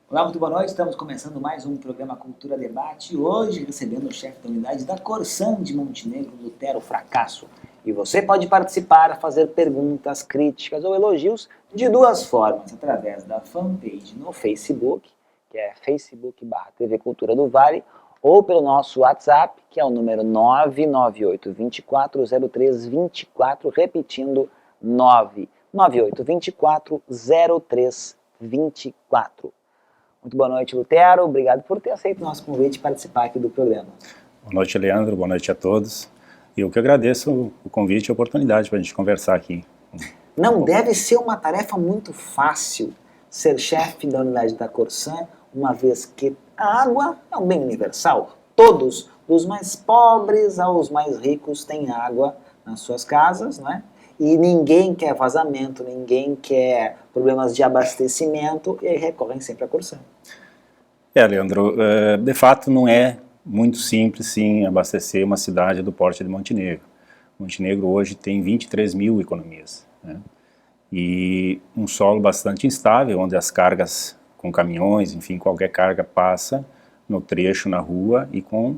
Olá, muito boa noite. Estamos começando mais um programa Cultura Debate. Hoje recebendo o chefe da unidade da Corsan de Montenegro, Lutero Fracasso. E você pode participar, fazer perguntas, críticas ou elogios de duas formas. Através da fanpage no Facebook, que é facebook.com/TV Cultura do Vale, ou pelo nosso WhatsApp, que é o número 998-240324, repetindo 998-240324. Muito boa noite, Lutero. Obrigado por ter aceito o nosso convite e participar aqui do programa. Boa noite, Leandro. Boa noite a todos. E eu que agradeço o convite e a oportunidade para a gente conversar aqui. Não deve ser uma tarefa muito fácil ser chefe da unidade da Corsan, uma vez que a água é um bem universal. Todos, dos mais pobres aos mais ricos, têm água nas suas casas, não é? E ninguém quer vazamento, ninguém quer problemas de abastecimento e aí recorrem sempre à Corsan. Leandro, de fato não é muito simples, sim, abastecer uma cidade do porte de Montenegro. Montenegro hoje tem 23 mil economias, né? E um solo bastante instável, onde as cargas com caminhões, enfim, qualquer carga passa no trecho, na rua, e com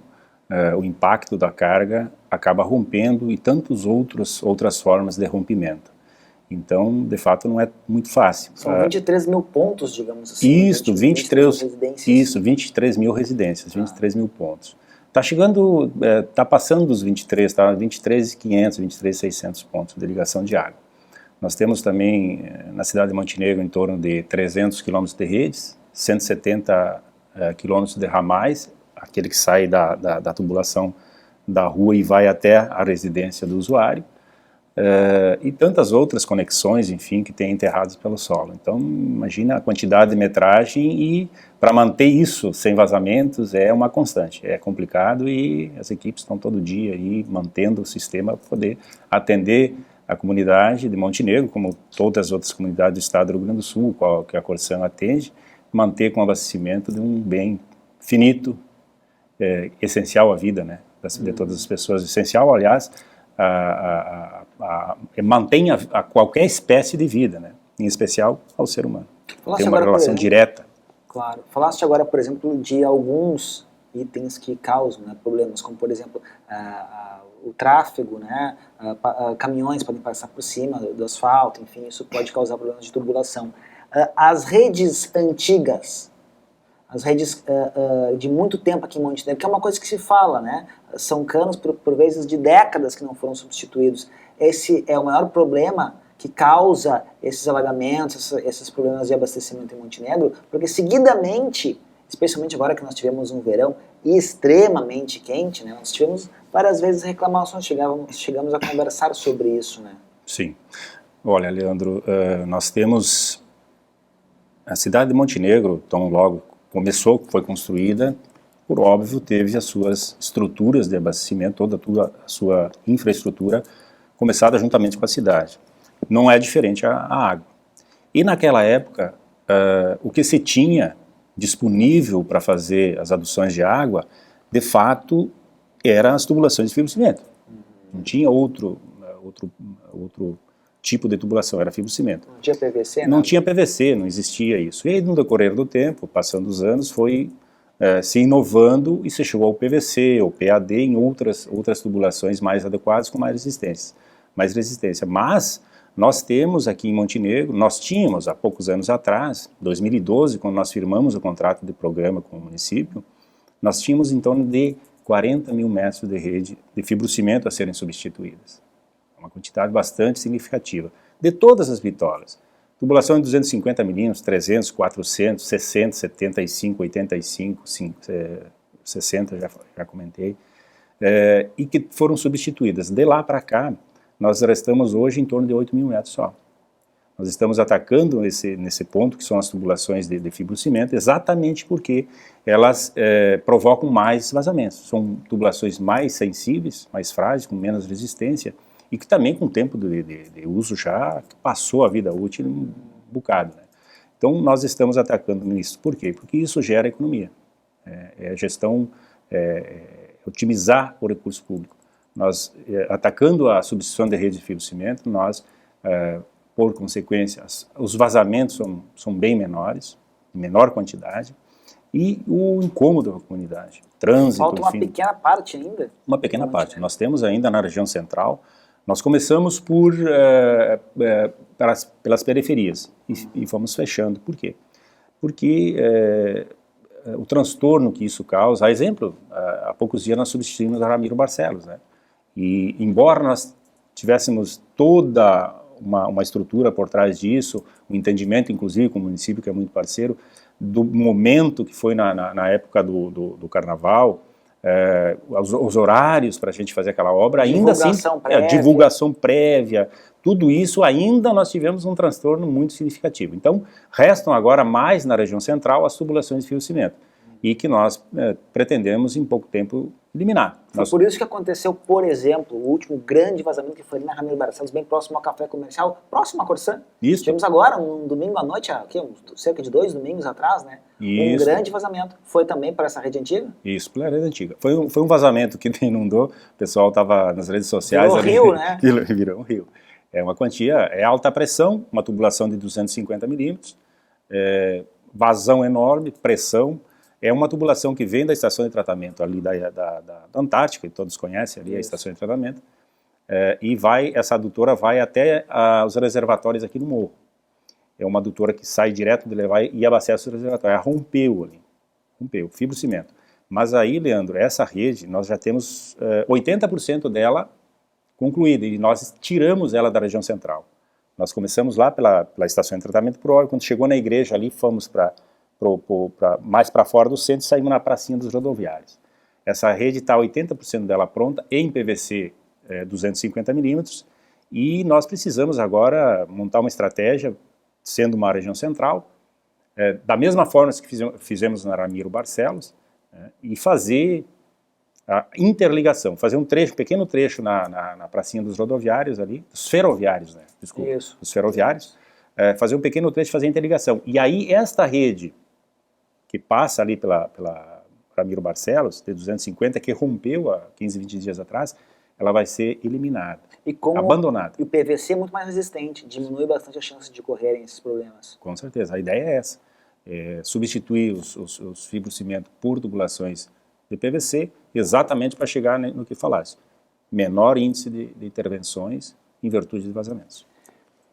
o impacto da carga acaba rompendo e tantas outras formas de rompimento. Então, de fato, não é muito fácil. São 23 mil pontos, digamos assim. Isso, 23 mil residências, 23 mil pontos. Está chegando, está passando dos 23, está 23.500, 23.600 pontos de ligação de água. Nós temos também, na cidade de Montenegro, em torno de 300 quilômetros de redes, 170 quilômetros de ramais, aquele que sai da tubulação da rua e vai até a residência do usuário, e tantas outras conexões, enfim, que tem enterrados pelo solo. Então, imagina a quantidade de metragem e para manter isso sem vazamentos é uma constante. É complicado e as equipes estão todo dia aí mantendo o sistema para poder atender a comunidade de Montenegro, como todas as outras comunidades do estado do Rio Grande do Sul, que a Corsan atende, manter com o abastecimento de um bem finito, essencial à vida, né, de todas as pessoas. Essencial, aliás, mantém a qualquer espécie de vida, né? Em especial ao ser humano. Tem uma relação direta. Claro. Falaste agora, por exemplo, de alguns itens que causam, né, problemas, como, por exemplo, o tráfego, né? Caminhões podem passar por cima do asfalto, enfim, isso pode causar problemas de tubulação. As redes antigas, as redes de muito tempo aqui em Montenegro, que é uma coisa que se fala, né? São canos, por vezes, de décadas que não foram substituídos. Esse é o maior problema que causa esses alagamentos, esses problemas de abastecimento em Montenegro, porque seguidamente, especialmente agora que nós tivemos um verão extremamente quente, né? Nós tivemos várias vezes reclamações, chegamos a conversar sobre isso, né? Sim. Olha, Leandro, nós temos a cidade de Montenegro, tão logo começou, foi construída, por óbvio, teve as suas estruturas de abastecimento, toda a sua infraestrutura começada juntamente com a cidade. Não é diferente a água. E naquela época, o que se tinha disponível para fazer as aduções de água, de fato, eram as tubulações de fibra de cimento. Não tinha outro tipo de tubulação, era fibra de cimento. Não tinha PVC? Não tinha PVC, não existia isso. E aí, no decorrer do tempo, passando os anos, foi se inovando e se chegou ao PVC, ao PAD, em outras tubulações mais adequadas, com mais resistência. Mas nós temos aqui em Montenegro, nós tínhamos há poucos anos atrás, 2012, quando nós firmamos o contrato de programa com o município, nós tínhamos em torno de 40 mil metros de rede de fibrocimento a serem substituídas. Uma quantidade bastante significativa. De todas as bitolas, tubulação de 250 milímetros, 300, 400, 60, 75, 85, 60, já comentei, e que foram substituídas. De lá para cá, nós já estamos hoje em torno de 8 mil metros só. Nós estamos atacando nesse ponto, que são as tubulações de fibrocimento, exatamente porque elas provocam mais vazamentos. São tubulações mais sensíveis, mais frágeis, com menos resistência, e que também com o tempo de uso já passou a vida útil um bocado, né? Então nós estamos atacando nisso. Por quê? Porque isso gera economia. Gestão, otimizar o recurso público. Nós, atacando a substituição de rede de fibrocimento, nós, por consequência, os vazamentos são bem menores, em menor quantidade, e o incômodo da comunidade, trânsito, Falta uma enfim. pequena parte ainda? Uma pequena parte. Nós temos ainda na região central, nós começamos pelas periferias e fomos fechando. Por quê? Porque o transtorno que isso causa, a exemplo, há poucos dias nós substituímos a Ramiro Barcelos, né? E embora nós tivéssemos toda uma estrutura por trás disso, um entendimento inclusive com o município que é muito parceiro, do momento que foi na época do carnaval, os horários para a gente fazer aquela obra, ainda assim, a divulgação prévia, tudo isso ainda nós tivemos um transtorno muito significativo. Então, restam agora mais na região central as tubulações de fio-cimento, e que nós pretendemos em pouco tempo eliminar. Foi por isso que aconteceu, por exemplo, o último grande vazamento que foi ali na Ramiro Barcelos, bem próximo ao café comercial, próximo à Corsã. Isso. Tivemos agora, um domingo à noite, cerca de 2 domingos atrás, né? Isso. Um grande vazamento. Foi também para essa rede antiga? Isso, pela rede antiga. Foi um vazamento que inundou, o pessoal estava nas redes sociais. Virou rio, né? Virou um rio. É uma quantia, é alta pressão, uma tubulação de 250 milímetros, vazão enorme, pressão. É uma tubulação que vem da estação de tratamento ali da Antártica, que todos conhecem ali. Isso. A estação de tratamento, e essa adutora vai até os reservatórios aqui no morro. É uma adutora que sai direto de levar e abastece o reservatório. Ela rompeu ali, fibrocimento. Mas aí, Leandro, essa rede, nós já temos 80% dela concluída, e nós tiramos ela da região central. Nós começamos lá pela estação de tratamento por óleo, quando chegou na igreja ali, fomos mais para fora do centro e saímos na pracinha dos rodoviários. Essa rede está 80% dela pronta, em PVC 250 milímetros, e nós precisamos agora montar uma estratégia, sendo uma região central, da mesma forma que fizemos na Ramiro Barcelos, e fazer a interligação, fazer um pequeno trecho na pracinha dos rodoviários ali, dos ferroviários, né? Desculpa, Isso. dos ferroviários, fazer um pequeno trecho e fazer a interligação. E aí esta rede que passa ali pela Ramiro Barcelos, de 250, que rompeu há 15, 20 dias atrás, ela vai ser eliminada, abandonada. E o PVC é muito mais resistente, diminui bastante a chance de ocorrerem esses problemas. Com certeza, a ideia é essa, substituir os fibrocimento por tubulações de PVC, exatamente para chegar no que falasse, menor índice de intervenções em virtude de vazamentos.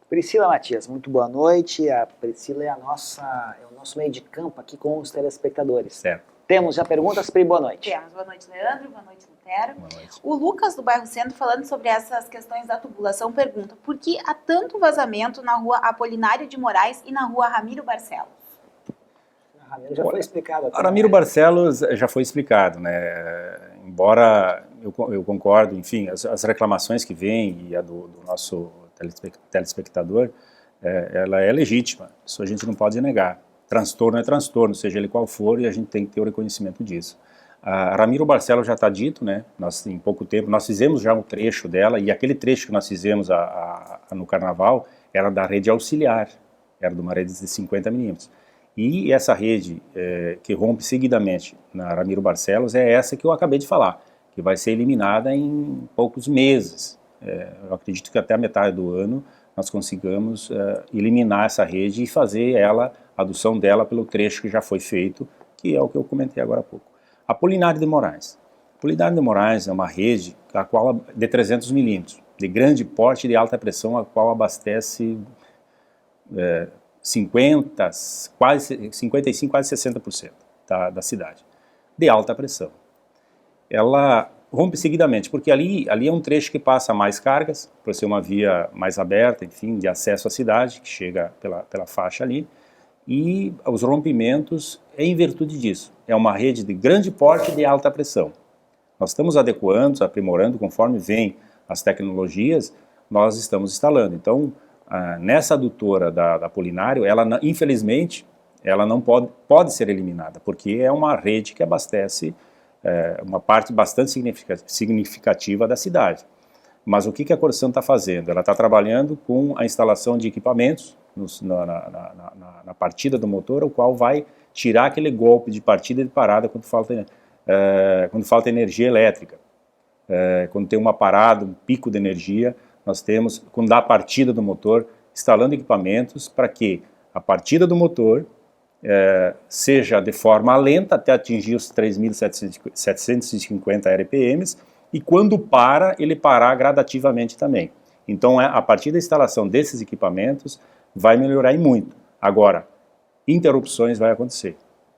Priscila Matias, muito boa noite. A Priscila é o nosso meio de campo aqui com os telespectadores. Certo. Temos já perguntas, Pri, boa noite. Temos, boa noite, Leandro, boa noite, Lutero. Boa noite. O Lucas do bairro Centro, falando sobre essas questões da tubulação, pergunta: por que há tanto vazamento na rua Apolinário de Moraes e na rua Ramiro Barcelos? A Ramiro já foi explicado. A Ramiro Barcelos já foi explicado, né? Embora eu concordo, enfim, as reclamações que vêm e a do nosso telespectador, ela é legítima, isso a gente não pode negar. Transtorno é transtorno, seja ele qual for, e a gente tem que ter o reconhecimento disso. A Ramiro Barcelos já está dito, né? Nós, em pouco tempo, nós fizemos já um trecho dela, e aquele trecho que nós fizemos no Carnaval era da rede auxiliar, era de uma rede de 50 milímetros. E essa rede que rompe seguidamente na Ramiro Barcelos é essa que eu acabei de falar, que vai ser eliminada em poucos meses. Eu acredito que até a metade do ano nós consigamos eliminar essa rede e fazer a adução dela pelo trecho que já foi feito, que é o que eu comentei agora há pouco. Apolinário de Moraes. Apolinário de Moraes é uma rede de 300 milímetros, de grande porte e de alta pressão, a qual abastece 55, quase 60% da cidade, de alta pressão. Ela rompe seguidamente, porque ali é um trecho que passa mais cargas, por ser uma via mais aberta, enfim, de acesso à cidade, que chega pela faixa ali, e os rompimentos é em virtude disso. É uma rede de grande porte e de alta pressão. Nós estamos adequando, aprimorando, conforme vêm as tecnologias, nós estamos instalando. Então, nessa adutora da Apolinário, ela, infelizmente, ela não pode ser eliminada, porque é uma rede que abastece uma parte bastante significativa da cidade. Mas o que a Corsã está fazendo? Ela está trabalhando com a instalação de equipamentos na partida do motor, o qual vai tirar aquele golpe de partida e de parada quando falta energia elétrica. Quando tem uma parada, um pico de energia, nós temos, quando dá a partida do motor, instalando equipamentos para que a partida do motor seja de forma lenta até atingir os 3.750 RPMs, e quando para, ele parar gradativamente também. Então, a partir da instalação desses equipamentos, vai melhorar e muito. Agora, interrupções vai acontecer.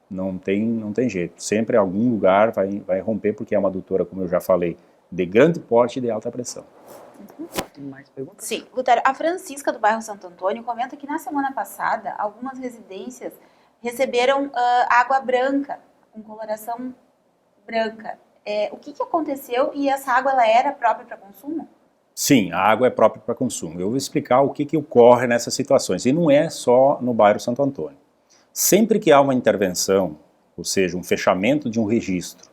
Não tem jeito. Sempre algum lugar vai romper, porque é uma adutora, como eu já falei, de grande porte e de alta pressão. Tem mais perguntas? Sim, Lutério, a Francisca do bairro Santo Antônio comenta que na semana passada, algumas residências receberam água branca, com coloração branca. O que aconteceu e essa água ela era própria para consumo? Sim, a água é própria para consumo. Eu vou explicar o que ocorre nessas situações. E não é só no bairro Santo Antônio. Sempre que há uma intervenção, ou seja, um fechamento de um registro,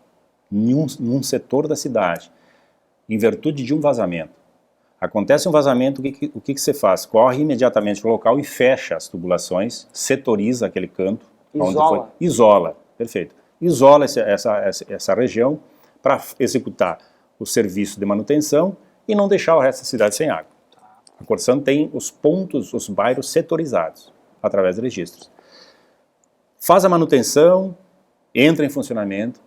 num setor da cidade, em virtude de um vazamento, acontece um vazamento, o que você faz? Corre imediatamente para o local e fecha as tubulações, setoriza aquele canto. Isola. Isola, perfeito. Isola essa região para executar o serviço de manutenção e não deixar o resto da cidade sem água. A Corsan tem os pontos, os bairros setorizados, através de registros. Faz a manutenção, entra em funcionamento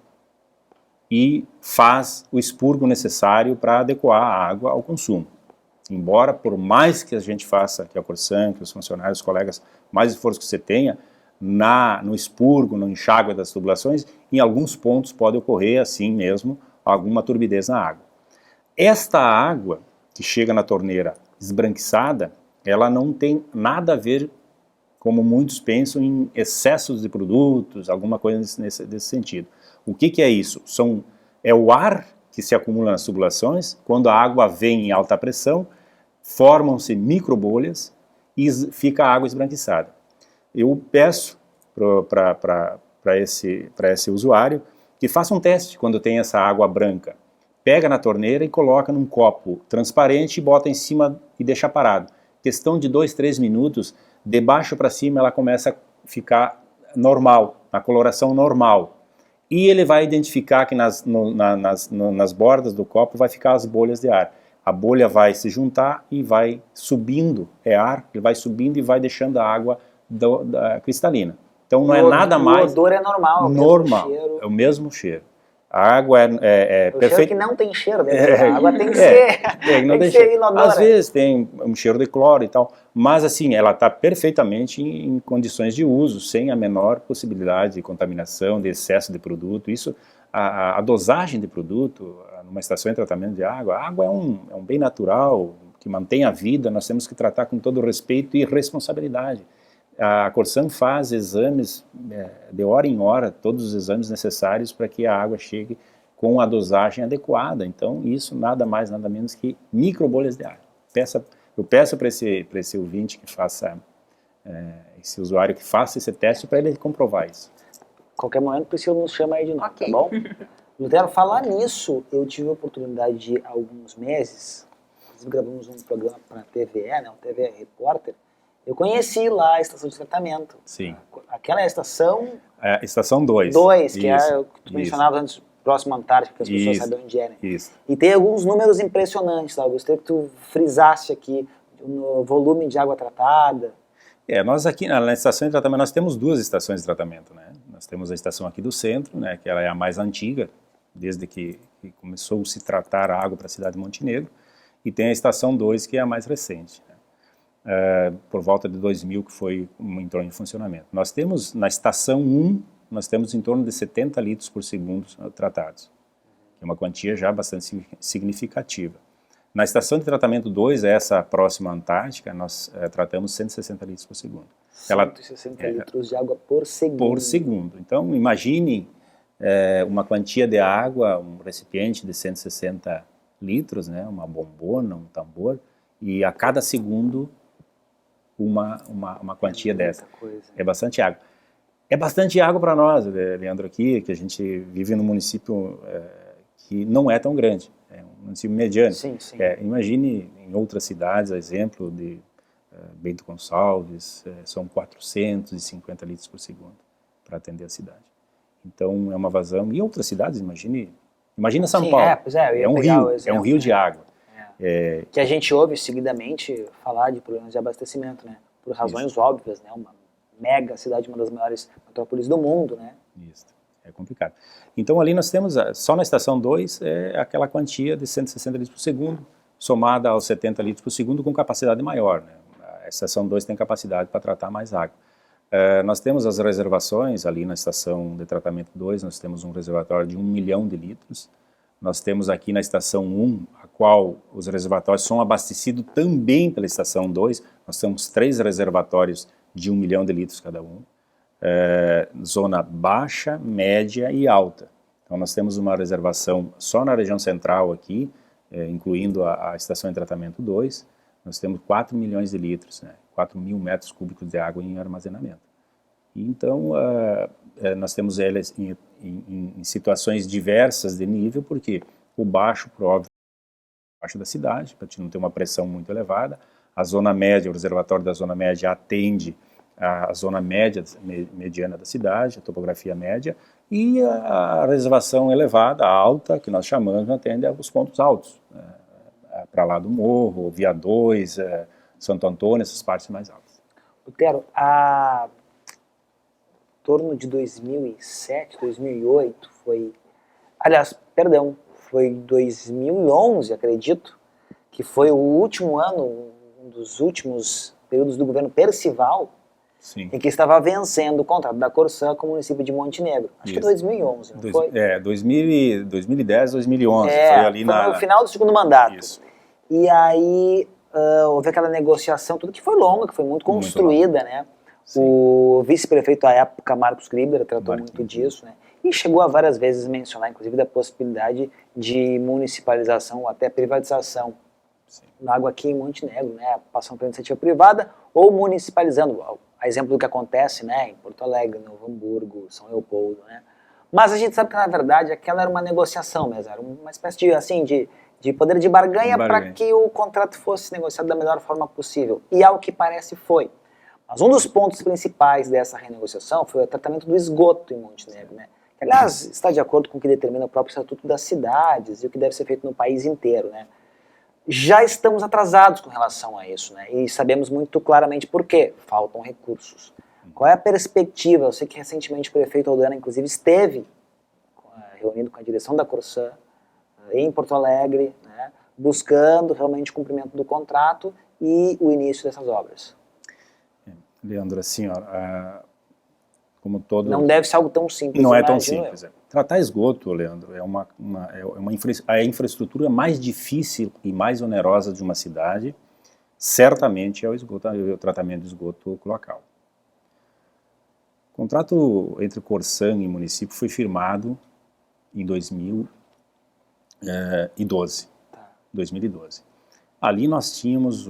e faz o expurgo necessário para adequar a água ao consumo. Embora, por mais que a gente faça, que a Corsan, que os funcionários, os colegas, mais esforço que você tenha, no expurgo, no enxágue das tubulações, em alguns pontos pode ocorrer, assim mesmo, alguma turbidez na água. Esta água que chega na torneira esbranquiçada, ela não tem nada a ver, como muitos pensam, em excessos de produtos, alguma coisa desse sentido. O que é isso? É o ar que se acumula nas tubulações. Quando a água vem em alta pressão, formam-se microbolhas e fica a água esbranquiçada. Eu peço para esse usuário que faça um teste quando tem essa água branca. Pega na torneira e coloca num copo transparente e bota em cima e deixa parado. Questão de 2, 3 minutos, de baixo para cima ela começa a ficar normal, na coloração normal. E ele vai identificar que nas bordas do copo vai ficar as bolhas de ar. A bolha vai se juntar e vai subindo, ar, ele vai subindo e vai deixando a água cristalina. Então não é nada mais... O odor é normal, normal, é o mesmo cheiro. A água é o perfeita. cheiro que não tem cheiro, a água tem que ser, tem que ser inodora. Às vezes tem um cheiro de cloro e tal, mas assim, ela está perfeitamente em condições de uso, sem a menor possibilidade de contaminação, de excesso de produto. Isso, a dosagem de produto, numa estação de tratamento de água, a água é um bem natural, que mantém a vida, nós temos que tratar com todo respeito e responsabilidade. A Corsan faz exames de hora em hora, todos os exames necessários para que a água chegue com a dosagem adequada. Então, isso nada mais, nada menos que microbolhas de ar. Eu peço para esse ouvinte que faça, esse usuário que faça esse teste para ele comprovar isso. Qualquer momento, o Priscila nos chama aí de novo, okay. Tá bom? Lutério, falar nisso, eu tive a oportunidade de, há alguns meses, gravamos um programa para a TVE, né, o TVE Repórter. Eu conheci lá a estação de tratamento. Sim. Aquela é a estação... Estação 2. 2, que é o que tu mencionava antes, próximo à Antártica, que as pessoas sabem onde é, né? Isso. E tem alguns números impressionantes, tá? Eu gostaria que tu frisasse aqui no volume de água tratada. Nós aqui na estação de tratamento, nós temos 2 estações de tratamento, né? Nós temos a estação aqui do centro, né, que ela é a mais antiga, desde que começou a se tratar a água para a cidade de Montenegro, e tem a estação 2, que é a mais recente, né? Por volta de 2000 que entrou em funcionamento. Nós temos, na estação 1, nós temos em torno de 70 litros por segundo tratados, que é uma quantia já bastante significativa. Na estação de tratamento 2, essa próxima à Antártica, nós tratamos 160 litros por segundo. 160 litros de água por segundo. Por segundo. Então, imagine uma quantia de água, um recipiente de 160 litros, né, uma bombona, um tambor, e a cada segundo uma quantia dessa. Coisa. É bastante água. É bastante água para nós, Leandro, aqui, que a gente vive num município que não é tão grande, é um município mediano. Sim, sim. Imagine em outras cidades, a exemplo de Bento Gonçalves, são 450 litros por segundo para atender a cidade. Então é uma vazão. E outras cidades, imagine São Paulo, é um rio de água. Que a gente ouve seguidamente falar de problemas de abastecimento, né? Por razões óbvias, né? Uma mega cidade, uma das maiores metrópoles do mundo, né? Isso, é complicado. Então ali nós temos, só na estação 2, aquela quantia de 160 litros por segundo, somada aos 70 litros por segundo com capacidade maior, né? A estação 2 tem capacidade para tratar mais água. Nós temos as reservações ali na estação de tratamento 2, nós temos um reservatório de 1 milhão de litros. Nós temos aqui na estação 1, a qual os reservatórios são abastecidos também pela estação 2. Nós temos 3 reservatórios de 1 milhão de litros cada um. Zona baixa, média e alta. Então nós temos uma reservação só na região central aqui, incluindo a estação de tratamento 2, nós temos 4 milhões de litros, né? 4 mil metros cúbicos de água em armazenamento. Então, nós temos elas em situações diversas de nível, porque o baixo, por óbvio, baixo da cidade, para não ter uma pressão muito elevada, a zona média, o reservatório da zona média atende a zona média, mediana da cidade, a topografia média, e a reservação elevada, a alta, que nós chamamos, atende aos pontos altos, para lá do Morro, Via 2, Santo Antônio, essas partes mais altas. Otero, em torno de 2007, 2008, foi 2011, acredito, que foi o último ano, um dos últimos períodos do governo Percival, Sim. em que estava vencendo o contrato da Corsã com o município de Montenegro. Acho que 2011, não foi? 2010, 2011, foi ali no final do segundo mandato. Isso. E aí houve aquela negociação, tudo que foi longa, que foi muito construída, né? Sim. O vice-prefeito à época, Marcos Gribler, tratou muito disso, né? E chegou a várias vezes mencionar, inclusive, da possibilidade de municipalização ou até privatização da água aqui em Montenegro, né? Passando pela iniciativa privada ou municipalizando, a exemplo do que acontece, né? Em Porto Alegre, Novo Hamburgo, São Leopoldo, né? Mas a gente sabe que, na verdade, aquela era uma negociação mesmo, era uma espécie de, assim, de poder de barganha para que o contrato fosse negociado da melhor forma possível. E ao que parece foi. Mas um dos pontos principais dessa renegociação foi o tratamento do esgoto em Montenegro, né? Que, aliás, está de acordo com o que determina o próprio Estatuto das Cidades e o que deve ser feito no país inteiro, né? Já estamos atrasados com relação a isso, né? E sabemos muito claramente por quê. Faltam recursos. Qual é a perspectiva? Eu sei que recentemente o prefeito Aldana, inclusive, esteve reunido com a direção da Corsã em Porto Alegre, né? Buscando realmente o cumprimento do contrato e o início dessas obras. Leandro, assim, como todo... Não deve ser algo tão simples. Não é tão simples. Tratar esgoto, Leandro, a infraestrutura mais difícil e mais onerosa de uma cidade, certamente é o tratamento de esgoto local. O contrato entre Corsã e município foi firmado em 2012. 2012. Ali nós tínhamos...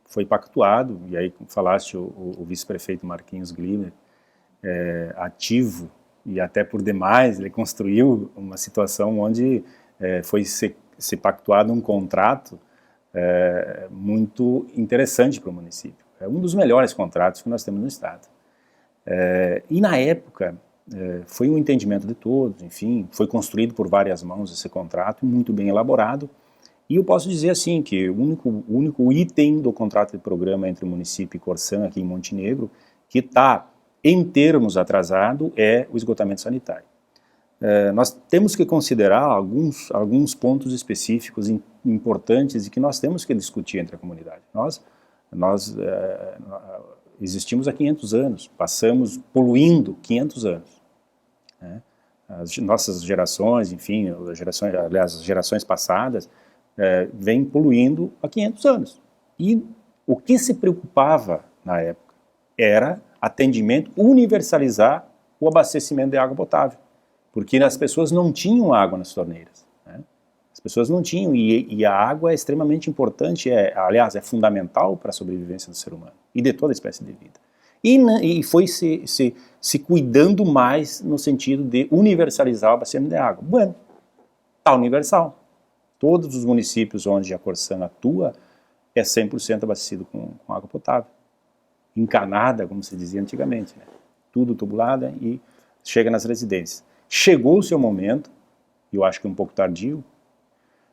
Foi pactuado, e aí falaste o vice-prefeito Marquinhos Glimer, ativo, e até por demais, ele construiu uma situação onde foi se pactuado um contrato muito interessante para o município. É um dos melhores contratos que nós temos no estado. E na época, foi um entendimento de todos, enfim, foi construído por várias mãos esse contrato, muito bem elaborado. E eu posso dizer assim que o único item do contrato de programa entre o município e Corsã aqui em Montenegro que está em termos atrasado é o esgotamento sanitário. Nós temos que considerar alguns pontos específicos importantes e que nós temos que discutir entre a comunidade. Nós existimos há 500 anos, passamos poluindo 500 anos. Né? As nossas gerações, enfim, as gerações passadas, vem poluindo há 500 anos. E o que se preocupava na época era atendimento, universalizar o abastecimento de água potável, porque as pessoas não tinham água nas torneiras. Né? As pessoas não tinham, e a água é extremamente importante, aliás, é fundamental para a sobrevivência do ser humano e de toda a espécie de vida. E foi se cuidando mais no sentido de universalizar o abastecimento de água. Bueno, está universal. Todos os municípios onde a Corsã atua é 100% abastecido com água potável. Encanada, como se dizia antigamente. Né? Tudo tubulada e chega nas residências. Chegou o seu momento, e eu acho que um pouco tardio,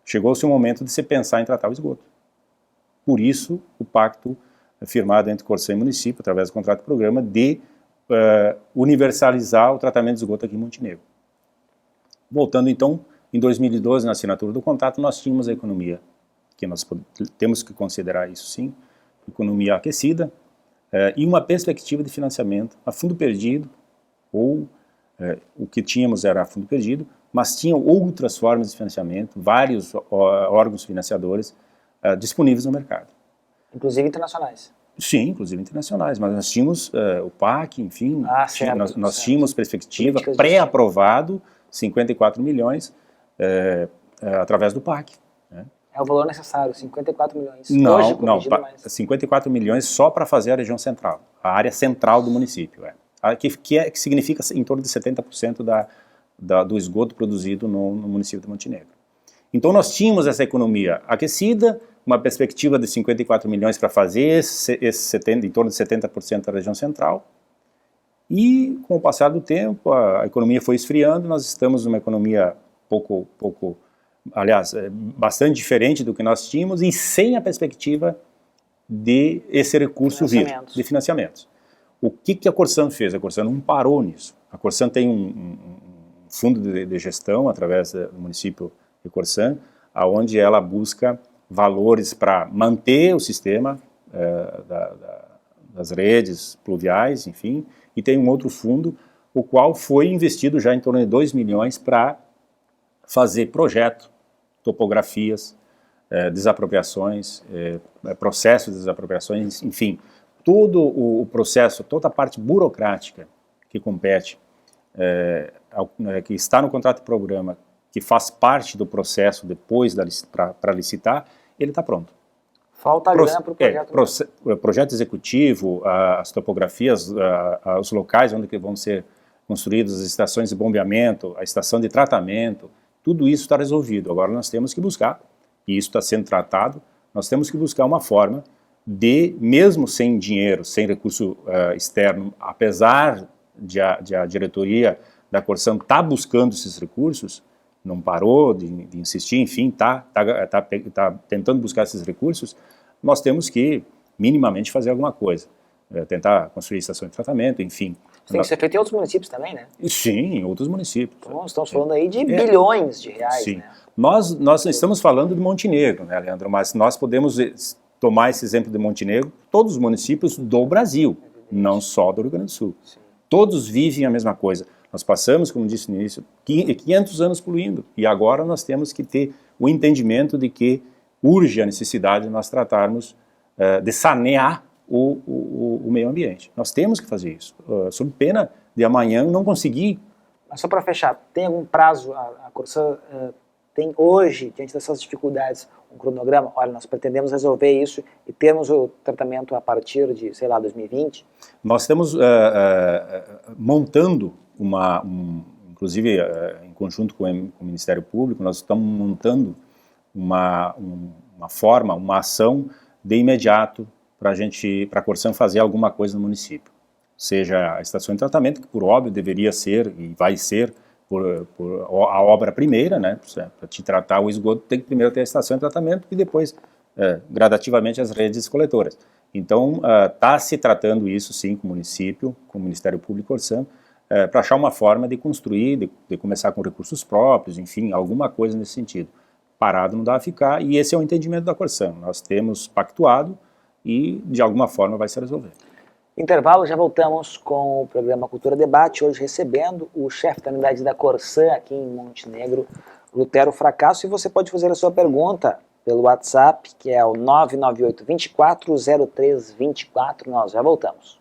chegou o seu momento de se pensar em tratar o esgoto. Por isso, o pacto firmado entre Corsã e município, através do contrato de programa, de universalizar o tratamento de esgoto aqui em Montenegro. Voltando então, em 2012, na assinatura do contrato, nós tínhamos a economia, que nós temos que considerar isso sim, economia aquecida, e uma perspectiva de financiamento a fundo perdido, ou o que tínhamos era a fundo perdido, mas tinham outras formas de financiamento, vários órgãos financiadores disponíveis no mercado. Inclusive internacionais. Sim, inclusive internacionais, mas nós tínhamos o PAC, enfim, nós tínhamos perspectiva, pré-aprovado, 54 milhões através do PAC. Né? É o valor necessário, 54 milhões. Não, não, 54 milhões só para fazer a região central, a área central do município. Que significa em torno de 70% do esgoto produzido no município de Montenegro. Então nós tínhamos essa economia aquecida, uma perspectiva de 54 milhões para fazer em torno de 70% da região central, e com o passar do tempo a economia foi esfriando, nós estamos numa economia bastante diferente do que nós tínhamos e sem a perspectiva de esse recurso vir, de financiamentos. O que a Corsã fez? A Corsã não parou nisso. A Corsã tem um fundo de gestão através do município de Corsã, onde ela busca valores para manter o sistema das redes pluviais, enfim, e tem um outro fundo, o qual foi investido já em torno de 2 milhões para fazer projeto, topografias, desapropriações, processos de desapropriações, enfim, todo o processo, toda a parte burocrática que compete, que está no contrato de programa, que faz parte do processo depois para licitar, ele está pronto. Falta a grana para o projeto. Projeto executivo, as topografias, os locais onde vão ser construídas as estações de bombeamento, a estação de tratamento, tudo isso está resolvido. Agora nós temos que buscar, e isso está sendo tratado, nós temos que buscar uma forma de, mesmo sem dinheiro, sem recurso externo, apesar de a diretoria da Corsã estar buscando esses recursos, não parou de insistir, enfim, está tentando buscar esses recursos, nós temos que minimamente fazer alguma coisa, tentar construir estação de tratamento, enfim. Isso tem que ser feito em outros municípios também, né? Sim, em outros municípios. Então, estamos falando aí de bilhões de reais, sim. Né? Nós estamos falando de Montenegro, né, Leandro, mas nós podemos tomar esse exemplo de Montenegro, todos os municípios do Brasil, não só do Rio Grande do Sul. Sim. Todos vivem a mesma coisa. Nós passamos, como disse no início, 500 anos poluindo, e agora nós temos que ter o entendimento de que urge a necessidade de nós tratarmos, de sanear o meio ambiente. Nós temos que fazer isso, sob pena de amanhã não conseguir. Mas só para fechar, tem algum prazo, a Corsã tem hoje, diante dessas dificuldades, um cronograma? Olha, nós pretendemos resolver isso e termos o tratamento a partir de, sei lá, 2020? Nós estamos montando inclusive em conjunto com o Ministério Público, nós estamos montando uma forma, uma ação de imediato para a Corsã fazer alguma coisa no município. Seja a estação de tratamento, que por óbvio deveria ser e vai ser a obra primeira, né? Para te tratar o esgoto tem que primeiro ter a estação de tratamento e depois, gradativamente, as redes coletoras. Então, está se tratando isso sim com o município, com o Ministério Público e Corsã, para achar uma forma de construir, de começar com recursos próprios, enfim, alguma coisa nesse sentido. Parado não dá a ficar, e esse é o entendimento da Corsã. Nós temos pactuado e, de alguma forma, vai se resolver. Intervalo, já voltamos com o programa Cultura Debate, hoje recebendo o chefe da unidade da Corsã aqui em Montenegro, Lutero Fracasso, e você pode fazer a sua pergunta pelo WhatsApp, que é o 998 24 03 24, nós já voltamos.